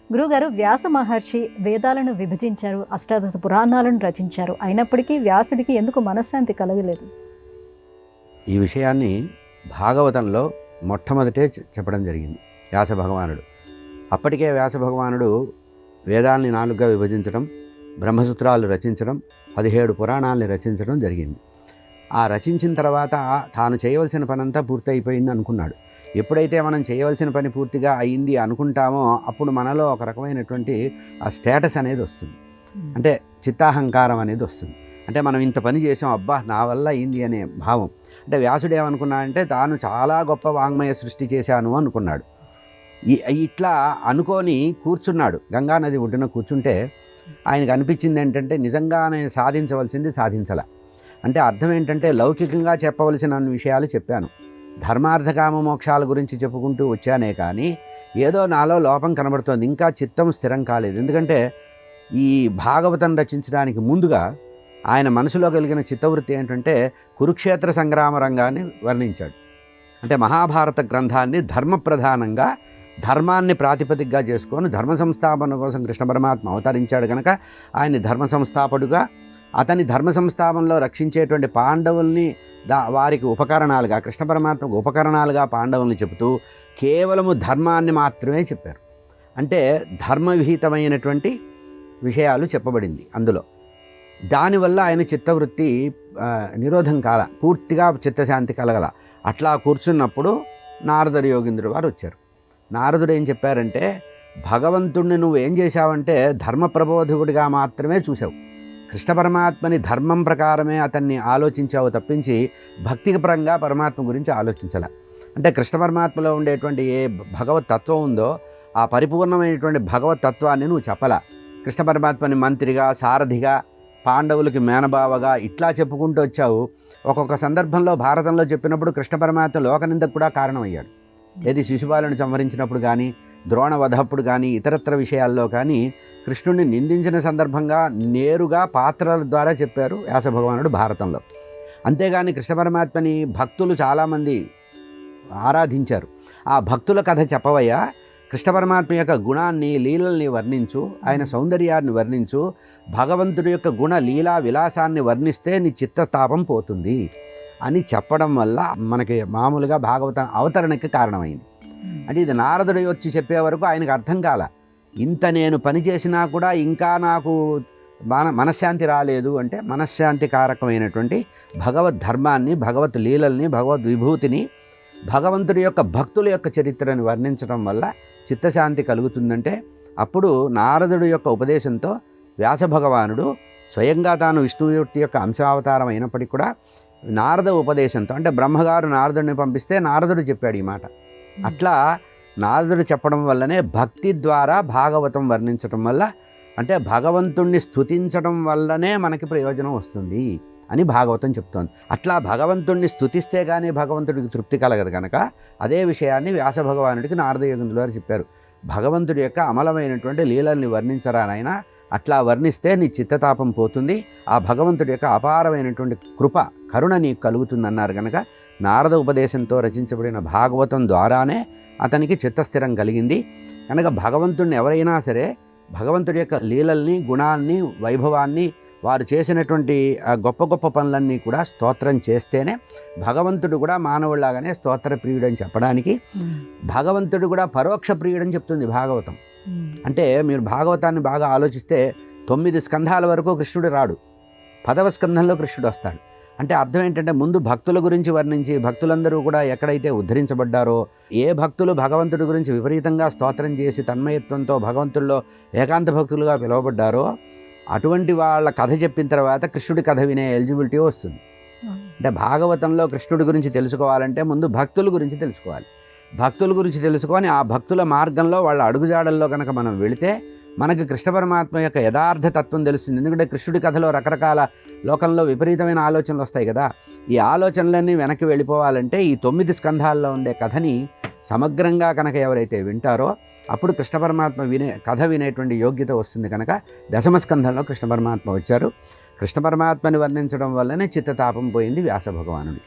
గురుగారు, వ్యాస మహర్షి వేదాలను విభజించారు, అష్టాదశ పురాణాలను రచించారు. అయినప్పటికీ వ్యాసుడికి ఎందుకు మనశ్శాంతి కలగలేదు? ఈ విషయాన్ని భాగవతంలో మొట్టమొదటే చెప్పడం జరిగింది వ్యాస భగవానుడు. అప్పటికే వ్యాస భగవానుడు వేదాల్ని 4గా విభజించడం, బ్రహ్మసూత్రాలు రచించడం, 17 పురాణాలని రచించడం జరిగింది. ఆ రచించిన తర్వాత తాను చేయవలసిన పనంతా పూర్తయిపోయింది అనుకున్నాడు. ఎప్పుడైతే మనం చేయవలసిన పని పూర్తిగా అయింది అనుకుంటామో అప్పుడు మనలో ఒక రకమైనటువంటి ఆ స్టేటస్ అనేది వస్తుంది. అంటే చిత్తాహంకారం అనేది వస్తుంది. అంటే మనం ఇంత పని చేసాం, అబ్బా నా వల్ల అయింది అనే భావం. అంటే వ్యాసుడు ఏమనుకున్నాడంటే తాను చాలా గొప్ప వాంగ్మయ సృష్టి చేశాను అనుకున్నాడు. ఇట్లా అనుకొని కూర్చున్నాడు. గంగానది ఒడ్డున కూర్చుంటే ఆయనకు అనిపించింది ఏంటంటే నిజంగా నేను సాధించవలసింది సాధించాల. అంటే అర్థం ఏంటంటే లౌకికంగా చెప్పవలసిన విషయాలు చెప్పాను, ధర్మార్థకామ మోక్షాల గురించి చెప్పుకుంటూ వచ్చానే కానీ ఏదో నాలో లోపం కనబడుతోంది, ఇంకా చిత్తం స్థిరం కాలేదు. ఎందుకంటే ఈ భాగవతం రచించడానికి ముందుగా ఆయన మనసులో కలిగిన చిత్తవృత్తి ఏంటంటే కురుక్షేత్ర సంగ్రామ రంగాన్ని వర్ణించాడు. అంటే మహాభారత గ్రంథాన్ని ధర్మప్రధానంగా, ధర్మాన్ని ప్రాతిపదికగా చేసుకొని ధర్మ సంస్థాపన కోసం కృష్ణ పరమాత్మ అవతరించాడు కనుక ఆయన్ని ధర్మ సంస్థాపకుడుగా, అతని ధర్మ సంస్థాపనలో రక్షించేటువంటి పాండవుల్ని వారికి ఉపకరణాలుగా, కృష్ణ పరమాత్మకు ఉపకరణాలుగా పాండవుల్ని చెబుతూ కేవలము ధర్మాన్ని మాత్రమే చెప్పారు. అంటే ధర్మవిహితమైనటువంటి విషయాలు చెప్పబడింది అందులో. దానివల్ల ఆయన చిత్తవృత్తి నిరోధం కాల, పూర్తిగా చిత్తశాంతి కలగల. అట్లా కూర్చున్నప్పుడు నారదుడు యోగీంద్రుడు వారు వచ్చారు. నారదుడు ఏం చెప్పారంటే, భగవంతుణ్ణి నువ్వేం చేశావంటే ధర్మ ప్రబోధకుడిగా మాత్రమే చూసావు, కృష్ణ పరమాత్మని ధర్మం ప్రకారమే అతన్ని ఆలోచించావు తప్పించి భక్తికి పరంగా పరమాత్మ గురించి ఆలోచించాల. అంటే కృష్ణ పరమాత్మలో ఉండేటువంటి ఏ భగవత్ తత్వం ఉందో ఆ పరిపూర్ణమైనటువంటి భగవత్ తత్వాన్ని నువ్వు చెప్పలా. కృష్ణ పరమాత్మని మంత్రిగా, సారథిగా, పాండవులకి మేనబావగా ఇట్లా చెప్పుకుంటూ వచ్చావు. ఒక్కొక్క సందర్భంలో భారతంలో చెప్పినప్పుడు కృష్ణ పరమాత్మ లోకనిందకు కూడా కారణమయ్యాడు. ఏది శిశుపాలను సంహరించినప్పుడు కానీ, ద్రోణవధప్పుడు కానీ, ఇతరత్ర విషయాల్లో కానీ కృష్ణుడిని నిందించిన సందర్భంగా నేరుగా పాత్రల ద్వారా చెప్పారు వ్యాస భగవానుడు భారతంలో. అంతేగాని కృష్ణ పరమాత్మని భక్తులు చాలామంది ఆరాధించారు. ఆ భక్తుల కథ చెప్పవయ్యా, కృష్ణ పరమాత్మ యొక్క గుణాన్ని, లీలల్ని వర్ణించు, ఆయన సౌందర్యాన్ని వర్ణించు, భగవంతుడి యొక్క గుణ లీలా విలాసాన్ని వర్ణిస్తే నీ చిత్తతాపం పోతుంది అని చెప్పడం వల్ల మనకి మామూలుగా భాగవత అవతరణకి కారణమైంది. అంటే ఇది నారదుడు వచ్చి చెప్పే వరకు ఆయనకు అర్థం కాల. ఇంత నేను పని చేసినా కూడా ఇంకా నాకు మనశ్శాంతి రాలేదు అంటే మనశ్శాంతి కారకమైనటువంటి భగవద్ ధర్మాన్ని, భగవత్ లీలల్ని, భగవద్ విభూతిని, భగవంతుడి యొక్క భక్తుల యొక్క చరిత్రని వర్ణించడం వల్ల చిత్తశాంతి కలుగుతుందంటే అప్పుడు నారదుడి యొక్క ఉపదేశంతో వ్యాస భగవానుడు స్వయంగా తాను విష్ణుమూర్తి యొక్క అంశావతారం అయినప్పటికీ కూడా నారద ఉపదేశంతో, అంటే బ్రహ్మగారు నారదుడిని పంపిస్తే నారదుడు చెప్పాడు ఈ మాట. అట్లా నారదుడు చెప్పడం వల్లనే భక్తి ద్వారా భాగవతం వర్ణించడం వల్ల, అంటే భగవంతుణ్ణి స్తుతించడం వల్లనే మనకి ప్రయోజనం వస్తుంది అని భాగవతం చెప్తోంది. అట్లా భగవంతుణ్ణి స్తుతిస్తే కానీ భగవంతుడికి తృప్తి కలగదు కనుక అదే విషయాన్ని వ్యాస భగవానుడికి నారద యోగీంద్రుల వారు చెప్పారు. భగవంతుడి యొక్క అమలమైనటువంటి లీలల్ని వర్ణించరా నాయన, అట్లా వర్ణిస్తే నీ చిత్తతాపం పోతుంది, ఆ భగవంతుడి యొక్క అపారమైనటువంటి కృప, కరుణ నీకు కలుగుతుందన్నారు కనుక నారద ఉపదేశంతో రచించబడిన భాగవతం ద్వారానే అతనికి చిత్తస్థిరం కలిగింది. కనుక భగవంతుడిని ఎవరైనా సరే భగవంతుడి యొక్క లీలల్ని, గుణాల్ని, వైభవాన్ని, వారు చేసినటువంటి గొప్ప గొప్ప పనులన్నీ కూడా స్తోత్రం చేస్తేనే భగవంతుడు కూడా మానవుడిలాగానే స్తోత్ర ప్రియుడని చెప్పడానికి, భగవంతుడు కూడా పరోక్ష ప్రియుడని చెప్తుంది భాగవతం. అంటే మీరు భాగవతాన్ని బాగా ఆలోచిస్తే 9 స్కంధాల వరకు కృష్ణుడు రాడు, 10వ స్కంధంలో కృష్ణుడు వస్తాడు. అంటే అర్థం ఏంటంటే ముందు భక్తుల గురించి వర్ణించి భక్తులందరూ కూడా ఎక్కడైతే ఉద్ధరించబడ్డారో, ఏ భక్తులు భగవంతుడి గురించి విపరీతంగా స్తోత్రం చేసి తన్మయత్వంతో భగవంతుల్లో ఏకాంత భక్తులుగా పిలువబడ్డారో అటువంటి వాళ్ళ కథ చెప్పిన తర్వాత కృష్ణుడి కథ వినే ఎలిజిబిలిటీ వస్తుంది. అంటే భాగవతంలో కృష్ణుడి గురించి తెలుసుకోవాలంటే ముందు భక్తుల గురించి తెలుసుకోవాలి. భక్తుల గురించి తెలుసుకొని ఆ భక్తుల మార్గంలో వాళ్ళ అడుగుజాడల్లో కనుక మనం వెళితే మనకి కృష్ణ పరమాత్మ యొక్క యథార్థ తత్వం తెలుస్తుంది. ఎందుకంటే కృష్ణుడి కథలో రకరకాల లోకంలో విపరీతమైన ఆలోచనలు వస్తాయి కదా. ఈ ఆలోచనలన్నీ వెనక్కి వెళ్ళిపోవాలంటే ఈ 9 స్కంధాల్లో ఉండే కథని సమగ్రంగా కనుక ఎవరైతే వింటారో అప్పుడు కృష్ణ పరమాత్మ కథ వినేటువంటి యోగ్యత వస్తుంది. కనుక 10వ స్కంధంలో కృష్ణ పరమాత్మ వచ్చారు. కృష్ణ పరమాత్మని వర్ణించడం వల్లనే చిత్తతాపం పోయింది వ్యాస భగవానుడికి.